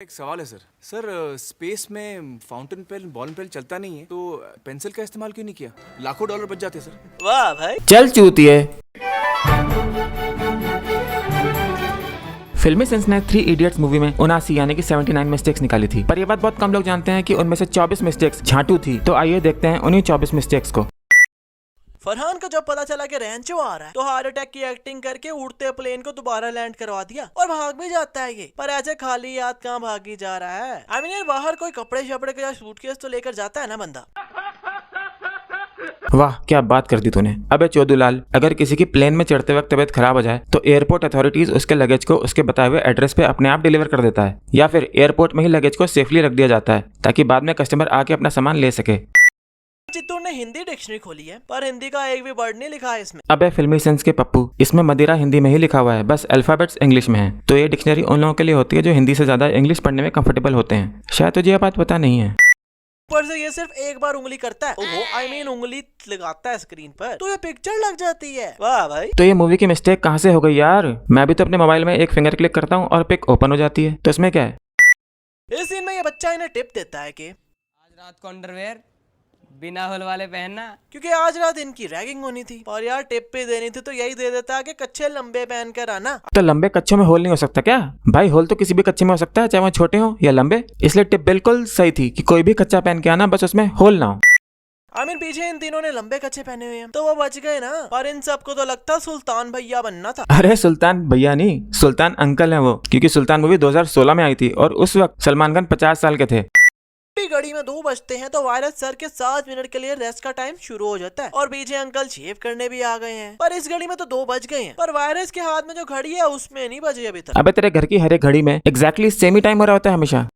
एक सवाल है सर स्पेस में फाउंटेन पेन बॉल पेन चलता नहीं है तो पेंसिल का इस्तेमाल क्यों नहीं किया? लाखों डॉलर बच जाते सर। वाह भाई। चल चूतिए। फिल्मी सेंस ने 3 इडियट्स मूवी में 79 यानी कि 79 मिस्टेक्स निकाली थी, पर यह बात बहुत कम लोग जानते हैं कि उनमें से 24 मिस्टेक्स झांटू थी। तो आइए देखते हैं उन्हीं 24 मिस्टेक्स को। फरहान को जब पता चला कि रैंचो आ रहा है तो हार्ट अटैक की एक्टिंग करके उड़ते प्लेन को दोबारा लैंड करवा दिया और भाग भी जाता है ये। पर ऐसे खाली याद कहाँ भागी जा रहा है। आई मीन यार बाहर कोई कपड़े शपड़े का सूटकेस तो लेकर जाता है ना बंदा। वाह क्या बात कर दी तूने। अबे चोदूलाल, अगर किसी की प्लेन में चढ़ते वक्त तबीयत खराब हो जाए तो एयरपोर्ट अथॉरिटीज उसके लगेज को उसके बताए हुए एड्रेस पे अपने आप डिलीवर कर देता है, या फिर एयरपोर्ट में ही लगेज को सेफली रख दिया जाता है ताकि बाद में कस्टमर आके अपना सामान ले सके। चित्तूर ने हिंदी डिक्शनरी खोली है पर हिंदी का एक भी वर्ड नहीं लिखा है इसमें। अबे फिल्मी सेंस के पप्पू, इसमें मदिरा हिंदी में ही लिखा हुआ है, बस अल्फाबेट्स इंग्लिश में है। तो ये डिक्शनरी उन लोगों के लिए होती है जो हिंदी से ज्यादा इंग्लिश पढ़ने में कंफर्टेबल होते हैं। शायद तुझे ये बात पता नहीं है। ऊपर से ये सिर्फ एक बार उंगली करता है, ओहो आई मीन उंगली लगाता है स्क्रीन पर तो ये पिक्चर लग जाती है। वाह भाई। तो ये मूवी की मिस्टेक कहाँ से हो गई यार? मैं भी तो अपने मोबाइल में एक फिंगर क्लिक करता हूँ और पिक ओपन हो जाती है, तो इसमें क्या है? इस सीन में ये बच्चा इन्हें टिप देता है कि आज रात को अंडरवेयर बिना होल वाले पहनना, क्योंकि आज रात इनकी रैगिंग होनी थी और यार टिप पे देनी थी तो यही दे देता कि कच्चे लंबे पहन कर आना। तो लंबे कच्चों में होल नहीं हो सकता क्या भाई? होल तो किसी भी कच्चे में हो सकता है, चाहे वो छोटे हो या लंबे। इसलिए टिप बिल्कुल सही थी कि कोई भी कच्चा पहन के आना, बस उसमें होल ना हो। आई मीन पीछे इन तीनों ने लंबे कच्चे पहने हुए हैं तो वो बच गए ना, पर इन सबको तो लगता सुल्तान भैया बनना था। अरे सुल्तान भैया नहीं, सुल्तान अंकल है वो, क्योंकि सुल्तान मूवी 2016 में आई थी और उस वक्त सलमान खान 50 साल के थे। घड़ी में 2 बजते हैं तो वायरस सर के 7 मिनट के लिए रेस्ट का टाइम शुरू हो जाता है और पीछे अंकल शेव करने भी आ गए हैं। पर इस घड़ी में तो 2 बज गए हैं, पर वायरस के हाथ में जो घड़ी है उसमें नहीं बजे अभी तक। अबे तेरे घर की हर एक घड़ी में एग्जैक्टली सेम ही टाइम हो रहा होता है हमेशा।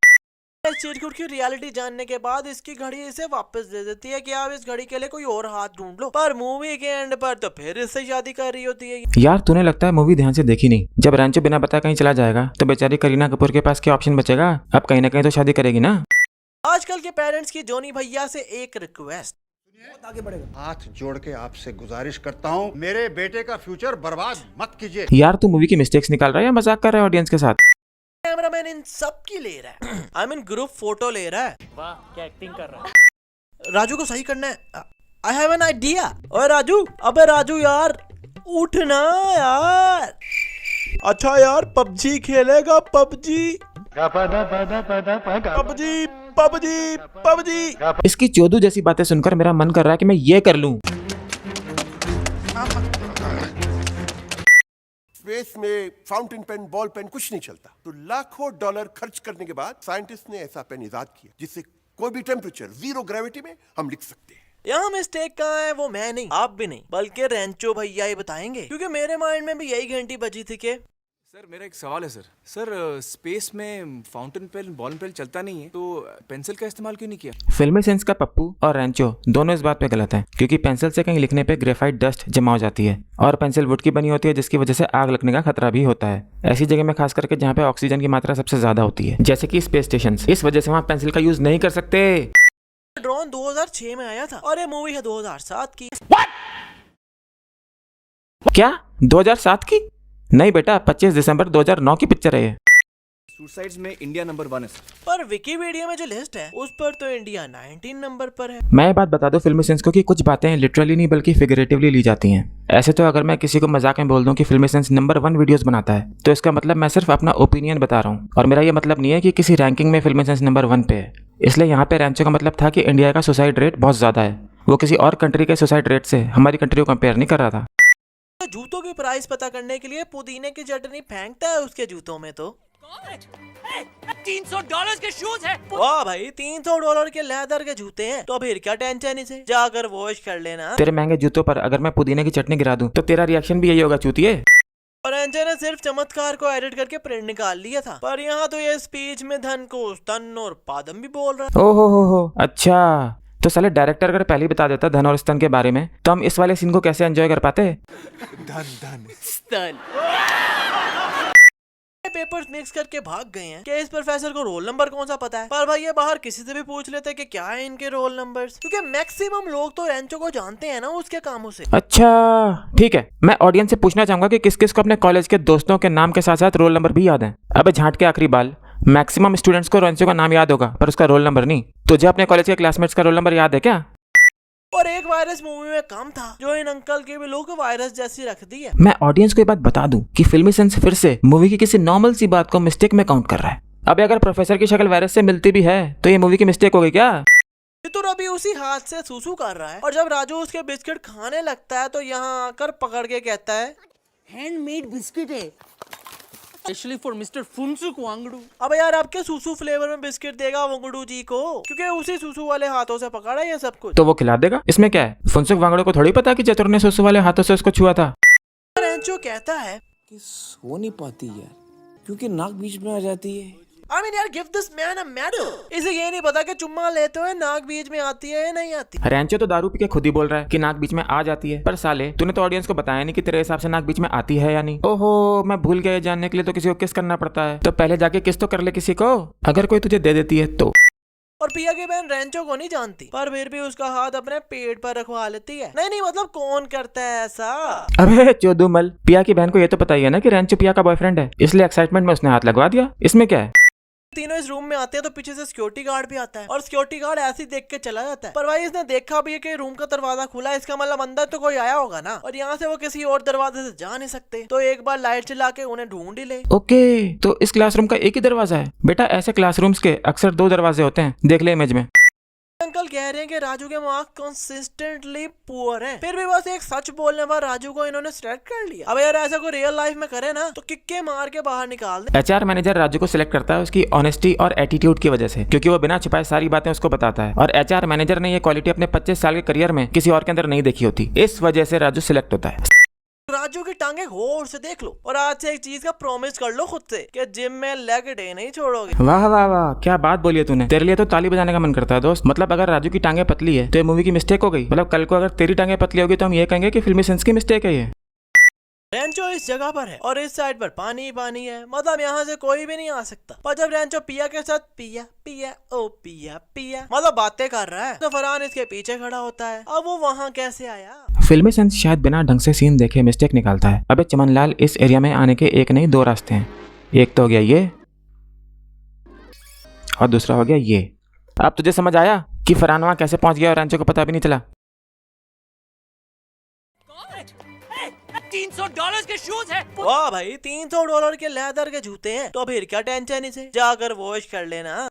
चिरकुट की रियलिटी जानने के बाद इसकी घड़ी इसे वापस दे देती है कि आप इस घड़ी के लिए कोई और हाथ ढूंढ लो, पर मूवी के एंड पर तो फिर इससे शादी कर रही होती है। यार तूने लगता है मूवी ध्यान से देखी नहीं। जब रैंचो बिना बताए कहीं चला जाएगा तो बेचारी करीना कपूर के पास क्या ऑप्शन बचेगा? अब कहीं ना कहीं तो शादी करेगी ना। आजकल के पेरेंट्स की जोनी भैया से एक रिक्वेस्ट, हाथ जोड़ के आपसे गुजारिश करता हूँ, मेरे बेटे का फ्यूचर बर्बाद मत कीजिए। यार तू मूवी की मिस्टेक्स निकाल रहा है या मजाक कर रहा है ऑडियंस के साथ? कैमरामैन इन सब की ले रहा है। आई मीन ग्रुप फोटो ले रहा है। वाह क्या एक्टिंग कर रहा है। राजू को सही करना है। I have an idea. ओए राजू, अबे राजू यार उठना यार। अच्छा यार पबजी खेलेगा? PUBG PUBG PUBG PUBG. इसकी चोदू जैसी बातें सुनकर मेरा मन कर रहा है कि मैं ये कर लूं। स्पेस में फाउंटेन पेन बॉल पेन कुछ नहीं चलता, तो लाखों डॉलर खर्च करने के बाद साइंटिस्ट ने ऐसा पेन इजाद किया जिससे कोई भी टेम्परेचर 0 ग्रेविटी में हम लिख सकते हैं। यहाँ मिस्टेक कहाँ है वो मैं नहीं, आप भी नहीं, बल्कि रेंचो भैया ही बताएंगे, क्योंकि मेरे माइंड में भी यही घंटी बजी थी कि सर मेरा एक सवाल है सर स्पेस में फाउंटेन पेन बॉल पेन चलता नहीं है तो पेंसिल का इस्तेमाल क्यों नहीं किया? फिल्मी सेंस का पप्पू और रैंचो दोनों इस बात पे गलत हैं, क्योंकि पेंसिल से कहीं लिखने पे ग्रेफाइट डस्ट जमा हो जाती है और पेंसिल वुड की बनी होती है जिसकी वजह से आग लगने का खतरा भी होता है। ऐसी जगह में खास करके जहाँ पे ऑक्सीजन की मात्रा सबसे ज्यादा होती है, जैसे कि स्पेस स्टेशन। इस वजह से वहाँ पेंसिल का यूज नहीं कर सकते। ड्रोन 2006 में आया था और ये मूवी है 2007 की। क्या 2007 की? नहीं बेटा, 25 दिसंबर 2009 की पिक्चर है ये। सुसाइड्स में इंडिया नंबर 1 है सर। पर विकिपीडिया में जो लिस्ट है उस पर तो इंडिया 19 नंबर पर है। मैं ये बात बता दूं फिल्मी सेंस को कि कुछ बातें लिटरली नहीं बल्कि फिगरेटिवली ली जाती हैं। ऐसे तो अगर मैं किसी को मजाक में बोल दूं कि फिल्मी सेंस नंबर 1 वीडियोस बनाता है तो इसका मतलब मैं सिर्फ अपना ओपिनियन बता रहा हूँ, और मेरा ये मतलब नहीं है कि किसी रैंकिंग में फिल्मी सेंस नंबर 1 पे है। इसलिए यहाँ पे रैंचो का मतलब था कि इंडिया का सुसाइड रेट बहुत ज्यादा है। वो किसी और कंट्री के सुसाइड रेट से हमारी कंट्री को कंपेयर नहीं कर रहा था। जूतों की प्राइस पता करने के लिए पुदीने की चटनी फेंकता है उसके जूतों में तो $300 के शूज है। वाह भाई, $300 के लेदर के जूते हैं तो फिर क्या टेंशन इसे, जाकर वॉश कर लेना। तेरे महंगे जूतों पर अगर मैं पुदीने की चटनी गिरा दूं तो तेरा रिएक्शन भी यही होगा चूतिए। और एंजल ने सिर्फ चमत्कार को एडिट करके प्रिंट निकाल लिया था, पर यहाँ तो ये स्पीच में धन को स्तन और पादम भी बोल रहा है। ओहो हो, अच्छा तो साले डायरेक्टर अगर पहले ही बता देता धन और स्तन के बारे में तो हम इस वाले सीन को कैसे एंजॉय कर पाते? धन धन स्तन। पेपर्स मिक्स करके भाग गए हैं कि इस प्रोफेसर को रोल नंबर कौन सा पता है, पर भाई ये बाहर किसी से भी पूछ लेते कि क्या है इनके रोल नंबर्स, क्योंकि मैक्सिमम लोग तो रेंचो को जानते हैं ना उसके कामों से। अच्छा ठीक है, मैं ऑडियंस से पूछना चाहूंगा कि किस किस को अपने कॉलेज के दोस्तों के नाम के साथ साथ रोल नंबर भी याद है। अबे झांट के आखिरी बाल, मैक्सिमम स्टूडेंट्स को रेंचो का नाम याद होगा पर उसका रोल नंबर नहीं। तुझे अपने कॉलेज के क्लासमेट्स का रोल नंबर याद है क्या? और एक वायरस मूवी में कम था जो इन अंकल की भी लुक वायरस जैसी रख दी है। मैं ऑडियंस को ये बात बता दूं कि फिल्मी सेंस फिर से मूवी की किसी नॉर्मल सी बात को मिस्टेक में काउंट कर रहा है। अब अगर प्रोफेसर की शक्ल वायरस से मिलती भी है तो ये मूवी की मिस्टेक हो गई क्या? तो अभी उसी हाथ से सूसू कर रहा है और जब राजू उसके बिस्किट खाने लगता है तो यहाँ आकर पकड़ के कहता है हैंडमेड बिस्किट है specially for mister Phunsukh Wangdu. अब यार आपके सूसू फ्लेवर में बिस्किट देगा वंगड़ू जी को, क्योंकि उसी सूसू वाले हाथों से पकड़ा है ये सब कुछ। तो वो खिला देगा, इसमें क्या है? फुनसुक वांगड़ो को थोड़ी पता कि चतुर ने सुसु वाले हाथों से उसको छुआ था। रेंचो कहता है कि सो नहीं पाती यार क्योंकि नाक बीच में आ जाती है। I mean यार give this man a medal। इसे ये नहीं पता कि चुम्मा लेते हुए नाक बीच में आती है या नहीं आती। रेंचो तो दारू पी के खुद ही बोल रहा है कि नाक बीच में आ जाती है, पर साले तूने तो ऑडियंस को बताया नहीं कि तेरे हिसाब से नाक बीच में आती है या नहीं। ओहो, मैं भूल गया जानने के लिए तो किसी को किस करना पड़ता है, तो पहले जाके किस तो कर ले किसी को, अगर कोई तुझे दे देती है तो। और पिया की बहन रेंचो को नहीं जानती पर फिर भी उसका हाथ अपने पेट पर रखवा लेती है। नहीं मतलब कौन करता है ऐसा? अबे चोदुमल, पिया की बहन को ये तो पता ही है ना कि रेंचो पिया का बॉयफ्रेंड है, इसलिए एक्साइटमेंट में उसने हाथ लगवा दिया। इसमें क्या है? तीनों इस रूम में आते हैं तो पीछे से सिक्योरिटी गार्ड भी आता है और सिक्योरिटी गार्ड ऐसे ही देख के चला जाता है। पर भाई इसने देखा भी है कि रूम का दरवाजा खुला है, इसका मतलब अंदर तो कोई आया होगा ना, और यहाँ से वो किसी और दरवाजे से जा नहीं सकते, तो एक बार लाइट चला के उन्हें ढूंढ ही ले। ओके, तो इस क्लासरूम का एक ही दरवाजा है? बेटा ऐसे क्लासरूम्स के अक्सर 2 दरवाजे होते हैं, देख ले इमेज में। अंकल कह रहे हैं कि राजू के मार्क्स कंसिस्टेंटली पुअर हैं, फिर भी बस एक सच बोलने पर राजू को इन्होंने सिलेक्ट कर लिया। अब यार ऐसा कोई रियल लाइफ में करे ना तो किक्के मार के बाहर निकाल दे। एचआर मैनेजर राजू को सिलेक्ट करता है उसकी ऑनेस्टी और एटीट्यूड की वजह से, क्योंकि वो बिना छिपाए सारी बातें उसको बताता है, और एचआर मैनेजर ने ये क्वालिटी अपने 25 साल के करियर में किसी और के अंदर नहीं देखी होती, इस वजह से राजू सिलेक्ट होता है। राजू की टांगे गौर से देख लो और आज से एक चीज का प्रॉमिस कर लो खुद से कि जिम में लेग डे नहीं छोड़ोगे। वाह वाह वाह, क्या बात बोली है तूने, तेरे लिए तो ताली बजाने का मन करता है दोस्त। मतलब अगर राजू की टांगे पतली है तो ये मूवी की मिस्टेक हो गई, मतलब कल को अगर तेरी टांगे पतली होगी तो हम ये कहेंगे कि फिल्मी सेंस की मिस्टेक है ये। रेंचो इस जगह पर है और इस साइड पर पानी ही पानी है, मतलब यहाँ से कोई भी नहीं आ सकता। पर जब रेंचो पिया के साथ पिया पिया ओ पिया पिया मतलब बातें कर रहा है तो फरहान इसके पीछे खड़ा होता है। अब वो वहाँ कैसे आया? फिल्मी सेंस शायद बिना ढंग से सीन देखे मिस्टेक निकालता है। अबे चमनलाल, इस एरिया में आने के एक नहीं 2 रास्ते हैं, एक तो हो गया ये और दूसरा हो गया ये। अब तुझे समझ आया कि फरहान वहाँ कैसे पहुंच गया और रेंचो को पता भी नहीं चला। $300 के शूज है। वाह भाई, $300 के लेदर के जूते हैं, तो फिर क्या टेंशन इसे, जाकर वॉश कर लेना।